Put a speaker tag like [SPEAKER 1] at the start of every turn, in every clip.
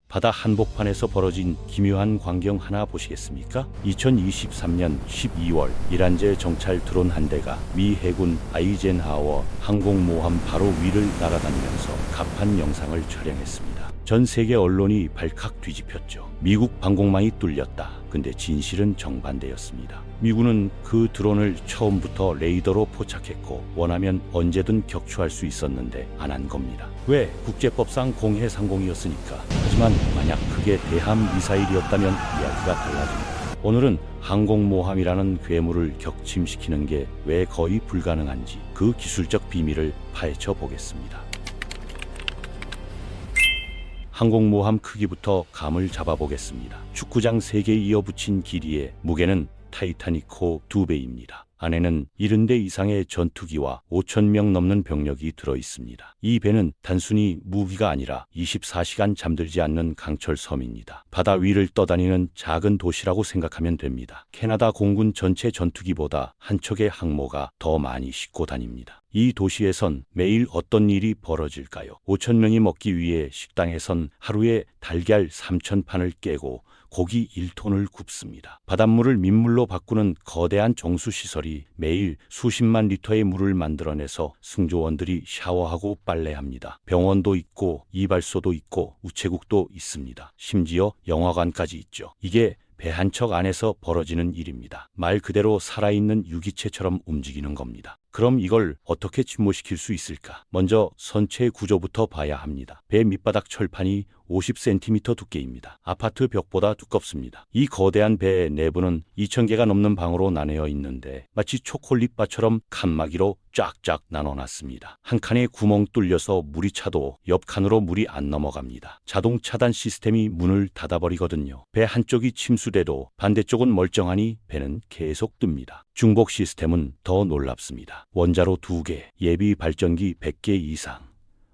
[SPEAKER 1] 바다 한복판에서 벌어진 기묘한 광경 하나 보시겠습니까? 2023년 12월 이란제 정찰 드론 한 대가 미 해군 아이젠하워 항공모함 바로 위를 날아다니면서 갑판 영상을 촬영했습니다. 전 세계 언론이 발칵 뒤집혔죠. 미국 방공망이 뚫렸다. 근데 진실은 정반대였습니다. 미군은 그 드론을 처음부터 레이더로 포착했고 원하면 언제든 격추할 수 있었는데 안 한 겁니다. 왜? 국제법상 공해 상공이었으니까. 하지만 만약 그게 대함 미사일이었다면 이야기가 달라집니다. 오늘은 항공모함이라는 괴물을 격침시키는 게 왜 거의 불가능한지 그 기술적 비밀을 파헤쳐 보겠습니다. 항공모함 크기부터 감을 잡아보겠습니다. 축구장 3개 이어붙인 길이의 무게는 타이타닉호 2배입니다. 안에는 70대 이상의 전투기와 5,000명 넘는 병력이 들어있습니다. 이 배는 단순히 무기가 아니라 24시간 잠들지 않는 강철섬입니다. 바다 위를 떠다니는 작은 도시라고 생각하면 됩니다. 캐나다 공군 전체 전투기보다 한 척의 항모가 더 많이 싣고 다닙니다. 이 도시에선 매일 어떤 일이 벌어질까요? 5,000명이 먹기 위해 식당에선 하루에 달걀 3,000판을 깨고 고기 1톤을 굽습니다. 바닷물을 민물로 바꾸는 거대한 정수시설이 매일 수십만 리터의 물을 만들어내서 승조원들이 샤워하고 빨래합니다. 병원도 있고 이발소도 있고 우체국도 있습니다. 심지어 영화관까지 있죠. 이게 배 한 척 안에서 벌어지는 일입니다. 말 그대로 살아있는 유기체처럼 움직이는 겁니다. 그럼 이걸 어떻게 침몰시킬 수 있을까? 먼저 선체 구조부터 봐야 합니다. 배 밑바닥 철판이 50cm 두께입니다. 아파트 벽보다 두껍습니다. 이 거대한 배의 내부는 2,000개가 넘는 방으로 나뉘어 있는데 마치 초콜릿바처럼 칸막이로 쫙쫙 나눠놨습니다. 한 칸에 구멍 뚫려서 물이 차도 옆 칸으로 물이 안 넘어갑니다. 자동 차단 시스템이 문을 닫아버리거든요. 배 한쪽이 침수돼도 반대쪽은 멀쩡하니 배는 계속 뜹니다. 중복 시스템은 더 놀랍습니다. 원자로 2개, 예비 발전기 100개 이상,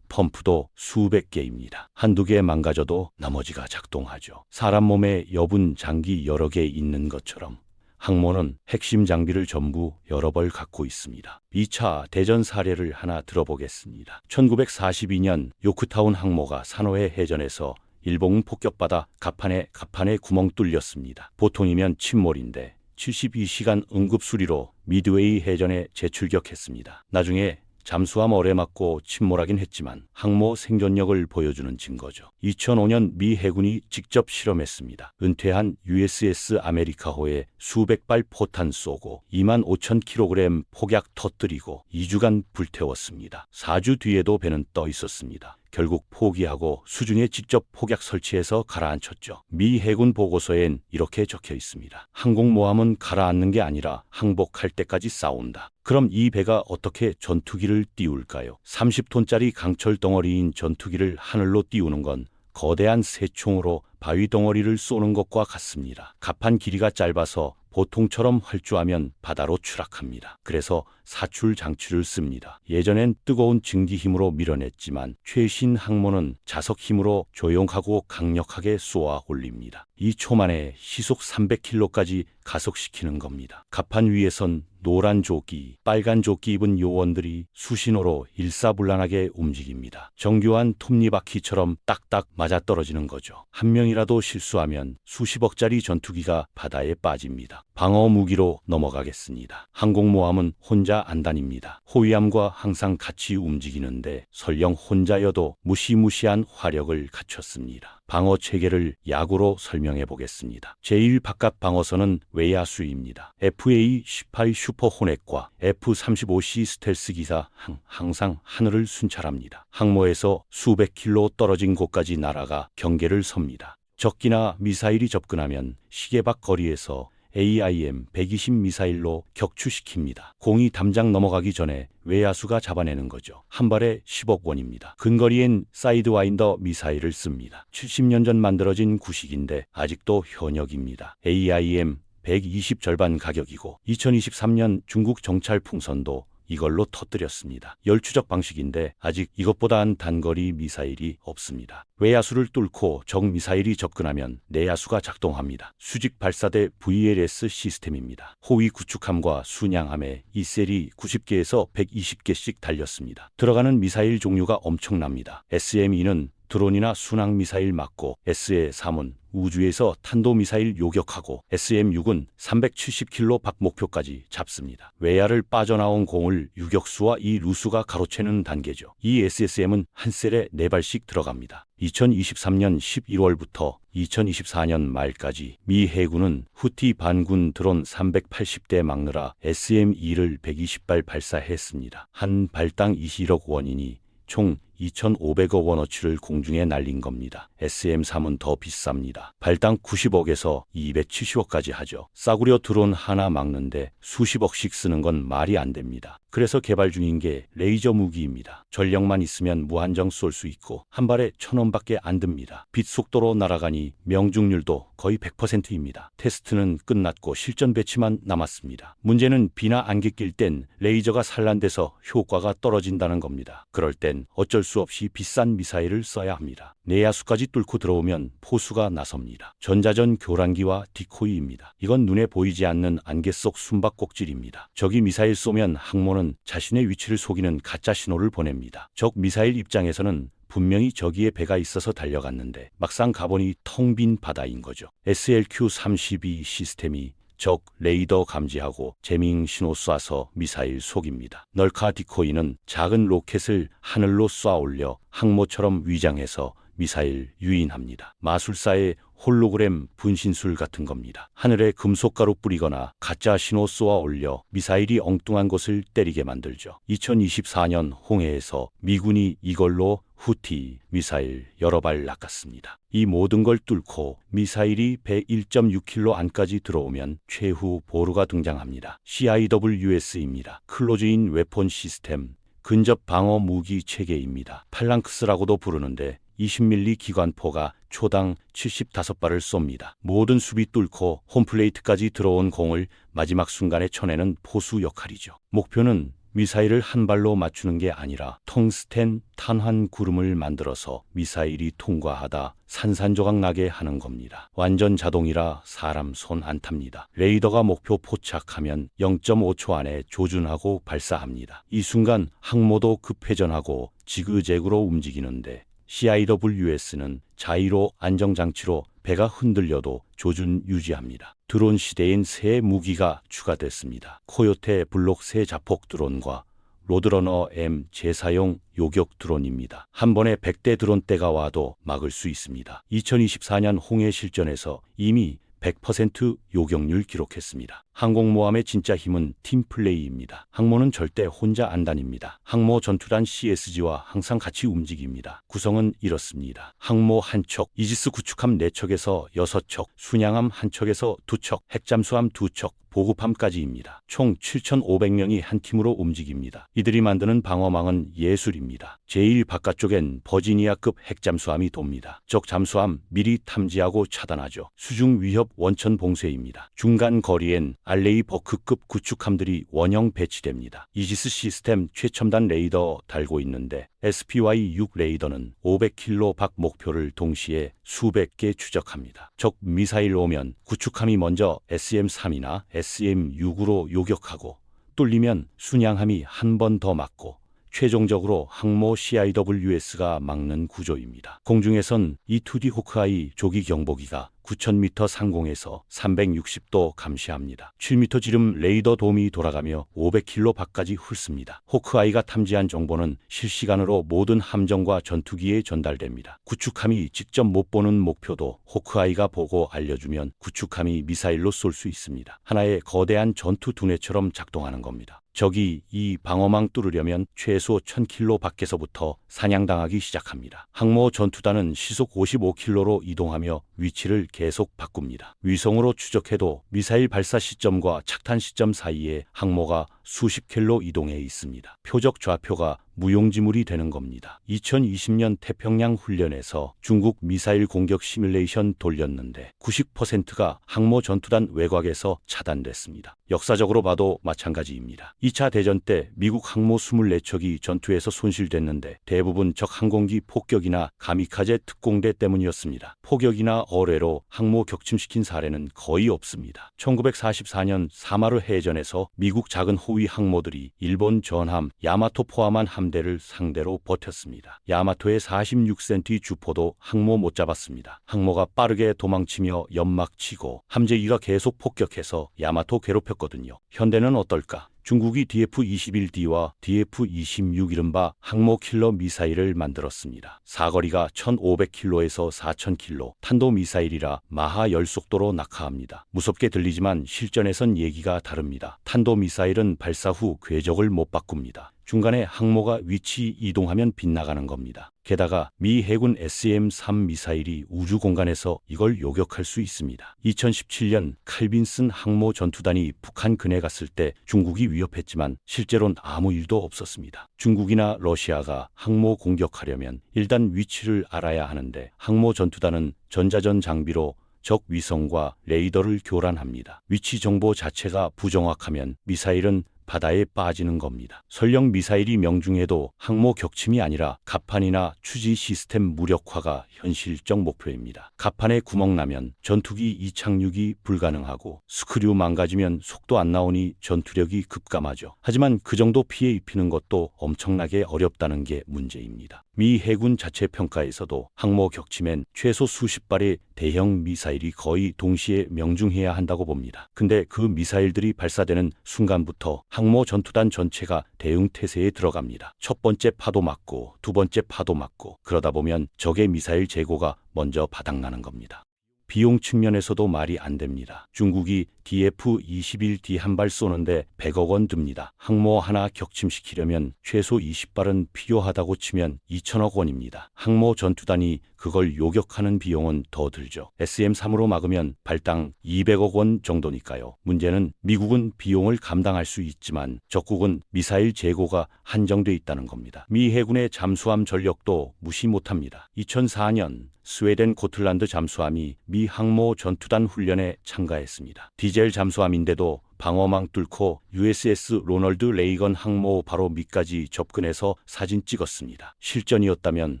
[SPEAKER 1] 펌프도 수백 개입니다. 한두 개 망가져도 나머지가 작동하죠. 사람 몸에 여분 장기 여러 개 있는 것처럼 항모는 핵심 장비를 전부 여러 벌 갖고 있습니다. 2차 대전 사례를 하나 들어보겠습니다. 1942년 요크타운 항모가 산호해 해전에서 일본 폭격받아 갑판에 구멍 뚫렸습니다. 보통이면 침몰인데 72시간 응급수리로 미드웨이 해전에 재출격했습니다. 나중에 잠수함 어뢰 맞고 침몰하긴 했지만 항모 생존력을 보여주는 증거죠. 2005년 미 해군이 직접 실험했습니다. 은퇴한 USS 아메리카호에 수백 발 포탄 쏘고 25,000kg 폭약 터뜨리고 2주간 불태웠습니다. 4주 뒤에도 배는 떠 있었습니다. 결국 포기하고 수중에 직접 폭약 설치해서 가라앉혔죠. 미 해군 보고서엔 이렇게 적혀 있습니다. 항공모함은 가라앉는 게 아니라 항복할 때까지 싸운다. 그럼 이 배가 어떻게 전투기를 띄울까요? 30톤짜리 강철 덩어리인 전투기를 하늘로 띄우는 건 거대한 새총으로 바위 덩어리를 쏘는 것과 같습니다. 갑판 길이가 짧아서 보통처럼 활주하면 바다로 추락합니다. 그래서 사출 장치를 씁니다. 예전엔 뜨거운 증기 힘으로 밀어냈지만 최신 항모는 자석 힘으로 조용하고 강력하게 쏘아 올립니다. 2초 만에 시속 300km까지 가속시키는 겁니다. 갑판 위에선 노란 조끼, 빨간 조끼 입은 요원들이 수신호로 일사불란하게 움직입니다. 정교한 톱니바퀴처럼 딱딱 맞아떨어지는 거죠. 한 명이라도 실수하면 수십억짜리 전투기가 바다에 빠집니다. 방어 무기로 넘어가겠습니다. 항공모함은 혼자 안 다닙니다. 호위함과 항상 같이 움직이는데 설령 혼자여도 무시무시한 화력을 갖췄습니다. 방어 체계를 야구로 설명해 보겠습니다. 제1 바깥 방어선은 외야수입니다. FA-18 슈퍼 호넷과 F-35C 스텔스 기사 항상 하늘을 순찰합니다. 항모에서 수백 킬로 떨어진 곳까지 날아가 경계를 섭니다. 적기나 미사일이 접근하면 시계박 거리에서 AIM-120 미사일로 격추시킵니다. 공이 담장 넘어가기 전에 외야수가 잡아내는 거죠. 한 발에 10억 원입니다. 근거리엔 사이드와인더 미사일을 씁니다. 70년 전 만들어진 구식인데 아직도 현역입니다. AIM-120 절반 가격이고 2023년 중국 정찰 풍선도 이걸로 터뜨렸습니다. 열추적 방식인데 아직 이것보다는 단거리 미사일이 없습니다. 외야수를 뚫고 적 미사일이 접근하면 내야수가 작동합니다. 수직 발사대 VLS 시스템입니다. 호위 구축함과 순양함에 이 셀이 90개에서 120개씩 달렸습니다. 들어가는 미사일 종류가 엄청납니다. SME는 드론이나 순항미사일 맞고 SE-3은 우주에서 탄도미사일 요격하고 SM-6은 370km 밖 목표까지 잡습니다. 외야를 빠져나온 공을 유격수와 이 루수가 가로채는 단계죠. 이 SSM은 한 셀에 4발씩 들어갑니다. 2023년 11월부터 2024년 말까지 미 해군은 후티 반군 드론 380대 막느라 SM-2를 120발 발사했습니다. 한 발당 21억 원이니 총 2,500억 원어치를 공중에 날린 겁니다. SM-3은 더 비쌉니다. 발당 90억에서 270억까지 하죠. 싸구려 드론 하나 막는데 수십억씩 쓰는 건 말이 안 됩니다. 그래서 개발 중인 게 레이저 무기입니다. 전력만 있으면 무한정 쏠 수 있고 한 발에 1,000원밖에 안 듭니다. 빛 속도로 날아가니 명중률도 거의 100%입니다. 테스트는 끝났고 실전 배치만 남았습니다. 문제는 비나 안개 낄 땐 레이저가 산란돼서 효과가 떨어진다는 겁니다. 그럴 땐 어쩔 수 없이 비싼 미사일을 써야 합니다. 내야수까지 뚫고 들어오면 포수가 나섭니다. 전자전 교란기와 디코이입니다. 이건 눈에 보이지 않는 안개 속 숨바꼭질입니다. 적이 미사일 쏘면 항모는 자신의 위치를 속이는 가짜 신호를 보냅니다. 적 미사일 입장에서는 분명히 저기에 배가 있어서 달려갔는데 막상 가보니 텅 빈 바다인 거죠. SLQ-32 시스템이 적 레이더 감지하고 재밍 신호 쏴서 미사일 속입니다. 널카 디코이는 작은 로켓을 하늘로 쏴 올려 항모처럼 위장해서 미사일 유인합니다. 마술사의 홀로그램 분신술 같은 겁니다. 하늘에 금속가루 뿌리거나 가짜 신호 쏘아 올려 미사일이 엉뚱한 곳을 때리게 만들죠. 2024년 홍해에서 미군이 이걸로 후티 미사일 여러 발 낚았습니다. 이 모든 걸 뚫고 미사일이 배 1.6km 안까지 들어오면 최후 보루가 등장합니다. CIWS입니다. 클로즈인 웨폰 시스템, 근접 방어 무기 체계입니다. 팔랑크스라고도 부르는데 20mm 기관포가 초당 75발을 쏩니다. 모든 수비 뚫고 홈플레이트까지 들어온 공을 마지막 순간에 쳐내는 포수 역할이죠. 목표는 미사일을 한 발로 맞추는 게 아니라 텅스텐 탄환 구름을 만들어서 미사일이 통과하다 산산조각 나게 하는 겁니다. 완전 자동이라 사람 손 안 탑니다. 레이더가 목표 포착하면 0.5초 안에 조준하고 발사합니다. 이 순간 항모도 급회전하고 지그재그로 움직이는데 CIWS는 자이로 안정장치로 배가 흔들려도 조준 유지합니다. 드론 시대엔 새 무기가 추가됐습니다. 코요테 블록 새 자폭 드론과 로드러너 M 재사용 요격 드론입니다. 한 번에 100대 드론대가 와도 막을 수 있습니다. 2024년 홍해 실전에서 이미 100% 요격률 기록했습니다. 항공모함의 진짜 힘은 팀플레이입니다. 항모는 절대 혼자 안 다닙니다. 항모 전투단 CSG와 항상 같이 움직입니다. 구성은 이렇습니다. 항모 한 척, 이지스 구축함 4척에서 6척, 순양함 한 척에서 2척, 핵잠수함 2척, 보급함까지입니다. 총 7,500명이 한 팀으로 움직입니다. 이들이 만드는 방어망은 예술입니다. 제일 바깥쪽엔 버지니아급 핵잠수함이 돕니다. 적 잠수함 미리 탐지하고 차단하죠. 수중 위협 원천 봉쇄입니다. 중간 거리엔 알레이 버크급 구축함들이 원형 배치됩니다. 이지스 시스템 최첨단 레이더 달고 있는데 SPY-6 레이더는 500km 밖 목표를 동시에 수백 개 추적합니다. 적 미사일 오면 구축함이 먼저 SM-3이나 SM-6으로 요격하고 뚫리면 순양함이 한 번 더 맞고 최종적으로 항모 CIWS가 막는 구조입니다. 공중에선 E-2D 호크아이 조기 경보기가 9,000m 상공에서 360도 감시합니다. 7m 지름 레이더 돔이 돌아가며 500km 밖까지 훑습니다. 호크아이가 탐지한 정보는 실시간으로 모든 함정과 전투기에 전달됩니다. 구축함이 직접 못 보는 목표도 호크아이가 보고 알려주면 구축함이 미사일로 쏠 수 있습니다. 하나의 거대한 전투 두뇌처럼 작동하는 겁니다. 적이 이 방어망 뚫으려면 최소 1,000km 밖에서부터 사냥당하기 시작합니다. 항모 전투단은 시속 55km로 이동하며 위치를 계속 바꿉니다. 위성으로 추적해도 미사일 발사 시점과 착탄 시점 사이에 항모가 수십 킬로 이동해 있습니다. 표적 좌표가 무용지물이 되는 겁니다. 2020년 태평양 훈련에서 중국 미사일 공격 시뮬레이션 돌렸는데 90%가 항모 전투단 외곽에서 차단됐습니다. 역사적으로 봐도 마찬가지입니다. 2차 대전 때 미국 항모 24척이 전투에서 손실됐는데 대부분 적 항공기 폭격이나 가미카제 특공대 때문이었습니다. 폭격이나 어뢰로 항모 격침시킨 사례는 거의 없습니다. 1944년 사마르 해전에서 미국 작은 호위 항모들이 일본 전함 야마토 포함한 함대를 상대로 버텼습니다. 야마토의 46cm 주포도 항모 못 잡았습니다. 항모가 빠르게 도망치며 연막치고 함재기가 계속 폭격해서 야마토 괴롭혔거든요. 현대는 어떨까? 중국이 DF-21D와 DF-26 이른바 항모 킬러 미사일을 만들었습니다. 사거리가 1500km에서 4000km, 탄도미사일이라 마하 10속도로 낙하합니다. 무섭게 들리지만 실전에선 얘기가 다릅니다. 탄도미사일은 발사 후 궤적을 못 바꿉니다. 중간에 항모가 위치 이동하면 빗나가는 겁니다. 게다가 미 해군 SM-3 미사일이 우주 공간에서 이걸 요격할 수 있습니다. 2017년 칼빈슨 항모 전투단이 북한 근해 갔을 때 중국이 위협했지만 실제로는 아무 일도 없었습니다. 중국이나 러시아가 항모 공격하려면 일단 위치를 알아야 하는데 항모 전투단은 전자전 장비로 적 위성과 레이더를 교란합니다. 위치 정보 자체가 부정확하면 미사일은 바다에 빠지는 겁니다. 설령 미사일이 명중해도 항모 격침이 아니라 갑판이나 추지 시스템 무력화가 현실적 목표입니다. 갑판에 구멍 나면 전투기 이착륙이 불가능하고 스크류 망가지면 속도 안 나오니 전투력이 급감하죠. 하지만 그 정도 피해 입히는 것도 엄청나게 어렵다는 게 문제입니다. 미 해군 자체 평가에서도 항모 격침엔 최소 수십 발의 대형 미사일이 거의 동시에 명중해야 한다고 봅니다. 근데 그 미사일들이 발사되는 순간부터 항모 전투단 전체가 대응 태세에 들어갑니다. 첫 번째 파도 맞고 두 번째 파도 맞고 그러다 보면 적의 미사일 재고가 먼저 바닥나는 겁니다. 비용 측면에서도 말이 안 됩니다. 중국이 DF-21D 한 발 쏘는데 100억 원 듭니다. 항모 하나 격침시키려면 최소 20발은 필요하다고 치면 2천억 원입니다. 항모 전투단이 그걸 요격하는 비용은 더 들죠. SM-3으로 막으면 발당 200억 원 정도니까요. 문제는 미국은 비용을 감당할 수 있지만 적국은 미사일 재고가 한정돼 있다는 겁니다. 미 해군의 잠수함 전력도 무시 못합니다. 2004년 스웨덴 고틀란드 잠수함이 미 항모 전투단 훈련에 참가했습니다. 디젤 잠수함인데도 방어망 뚫고 USS 로널드 레이건 항모 바로 밑까지 접근해서 사진 찍었습니다. 실전이었다면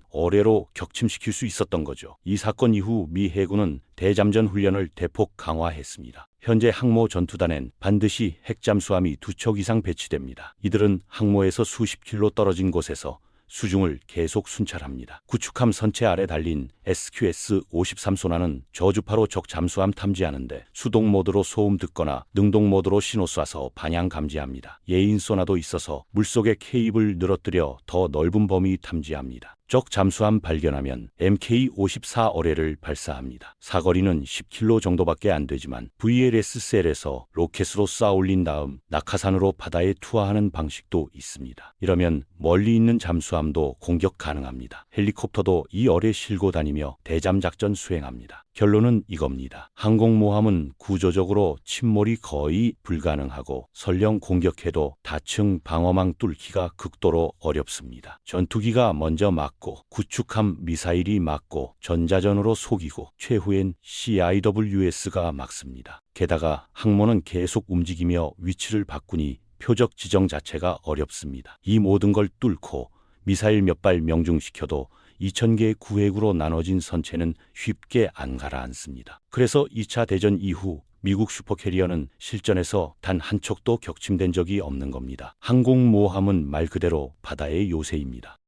[SPEAKER 1] 어뢰로 격침시킬 수 있었던 거죠. 이 사건 이후 미 해군은 대잠전 훈련을 대폭 강화했습니다. 현재 항모 전투단엔 반드시 핵잠수함이 2척 이상 배치됩니다. 이들은 항모에서 수십 킬로 떨어진 곳에서 수중을 계속 순찰합니다. 구축함 선체 아래 달린 SQS-53 소나는 저주파로 적 잠수함 탐지하는데 수동 모드로 소음 듣거나 능동 모드로 신호 쏴서 방향 감지합니다. 예인 소나도 있어서 물속에 케이블 늘어뜨려 더 넓은 범위 탐지합니다. 적 잠수함 발견하면 MK-54 어뢰를 발사합니다. 사거리는 10km 정도밖에 안 되지만 VLS-셀에서 로켓으로 쏴 올린 다음 낙하산으로 바다에 투하하는 방식도 있습니다. 이러면 멀리 있는 잠수함도 공격 가능합니다. 헬리콥터도 이 어뢰 실고 다니며 대잠 작전 수행합니다. 결론은 이겁니다. 항공모함은 구조적으로 침몰이 거의 불가능하고 설령 공격해도 다층 방어망 뚫기가 극도로 어렵습니다. 전투기가 먼저 막고 구축함 미사일이 막고 전자전으로 속이고 최후엔 CIWS가 막습니다. 게다가 항모는 계속 움직이며 위치를 바꾸니 표적 지정 자체가 어렵습니다. 이 모든 걸 뚫고 미사일 몇 발 명중시켜도 2000개의 구획으로 나눠진 선체는 쉽게 안 가라앉습니다. 그래서 2차 대전 이후 미국 슈퍼캐리어는 실전에서 단 한 척도 격침된 적이 없는 겁니다. 항공모함은 말 그대로 바다의 요새입니다.